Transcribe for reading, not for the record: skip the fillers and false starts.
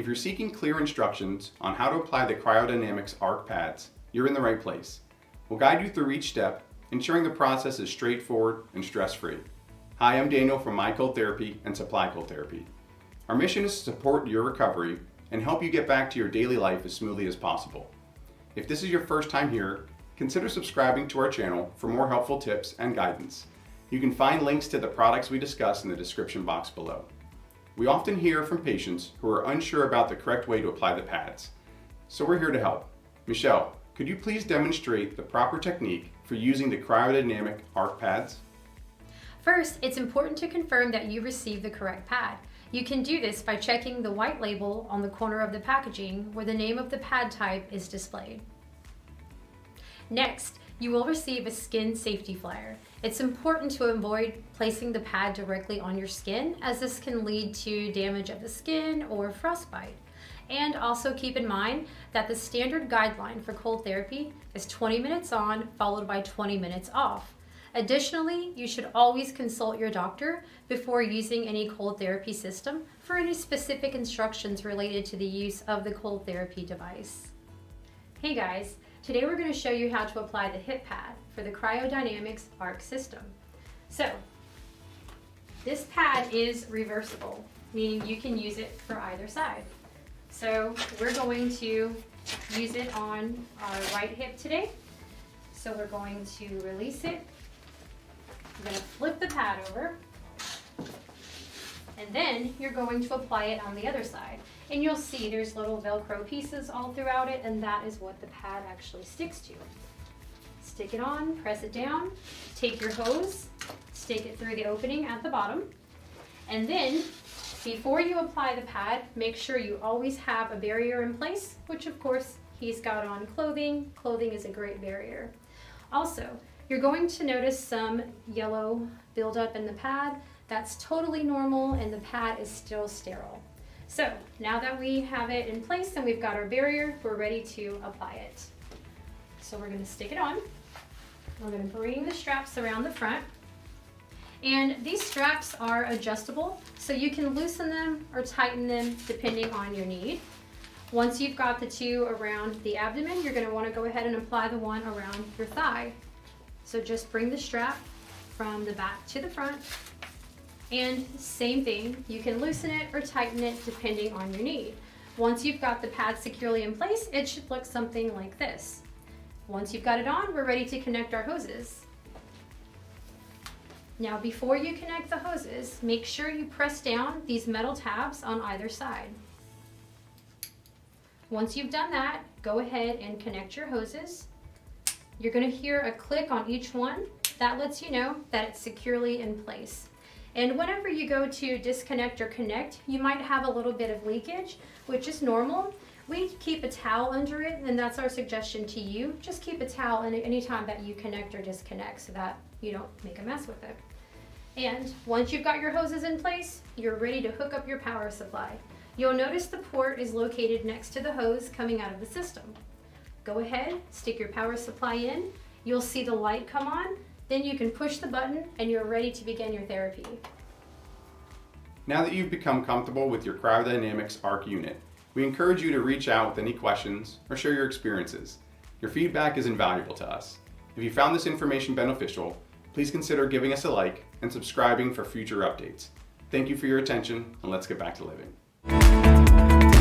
If you're seeking clear instructions on how to apply the CryoDynamics ARC pads, you're in the right place. We'll guide you through each step, ensuring the process is straightforward and stress-free. Hi, I'm Daniel from MyColdTherapy and CryoDynamics. Our mission is to support your recovery and help you get back to your daily life as smoothly as possible. If this is your first time here, consider subscribing to our channel for more helpful tips and guidance. You can find links to the products we discuss in the description box below. We often hear from patients who are unsure about the correct way to apply the pads, so we're here to help. Michelle, could you please demonstrate the proper technique for using the CryoDynamic ARC pads? First, it's important to confirm that you received the correct pad. You can do this by checking the white label on the corner of the packaging where the name of the pad type is displayed. Next, you will receive a skin safety flyer. It's important to avoid placing the pad directly on your skin, as this can lead to damage of the skin or frostbite. And also keep in mind that the standard guideline for cold therapy is 20 minutes on followed by 20 minutes off. Additionally, you should always consult your doctor before using any cold therapy system for any specific instructions related to the use of the cold therapy device. Hey guys, today we're going to show you how to apply the hip pad for the CryoDynamics ARC system. So, this pad is reversible, meaning you can use it for either side. So we're going to use it on our right hip today. So we're going to release it. You're going to flip the pad over, and then you're going to apply it on the other side. And you'll see there's little Velcro pieces all throughout it, and that is what the pad actually sticks to. Stick it on, press it down, take your hose, stick it through the opening at the bottom, and then before you apply the pad, make sure you always have a barrier in place, which of course he's got on clothing. Clothing is a great barrier. Also, you're going to notice some yellow buildup in the pad. That's totally normal, and the pad is still sterile. So now that we have it in place and we've got our barrier, we're ready to apply it. So we're going to stick it on. We're going to bring the straps around the front. And these straps are adjustable, so you can loosen them or tighten them depending on your need. Once you've got the two around the abdomen, you're going to want to go ahead and apply the one around your thigh. So just bring the strap from the back to the front. And same thing, you can loosen it or tighten it depending on your need. Once you've got the pad securely in place, it should look something like this. Once you've got it on, we're ready to connect our hoses. Now before you connect the hoses, make sure you press down these metal tabs on either side. Once you've done that, go ahead and connect your hoses. You're going to hear a click on each one. That lets you know that it's securely in place. And whenever you go to disconnect or connect, you might have a little bit of leakage, which is normal. We keep a towel under it, and that's our suggestion to you. Just keep a towel anytime that you connect or disconnect so that you don't make a mess with it. And once you've got your hoses in place, you're ready to hook up your power supply. You'll notice the port is located next to the hose coming out of the system. Go ahead, stick your power supply in. You'll see the light come on. Then you can push the button and you're ready to begin your therapy. Now that you've become comfortable with your CryoDynamics ARC unit, we encourage you to reach out with any questions or share your experiences. Your feedback is invaluable to us. If you found this information beneficial, please consider giving us a like and subscribing for future updates. Thank you for your attention, and let's get back to living.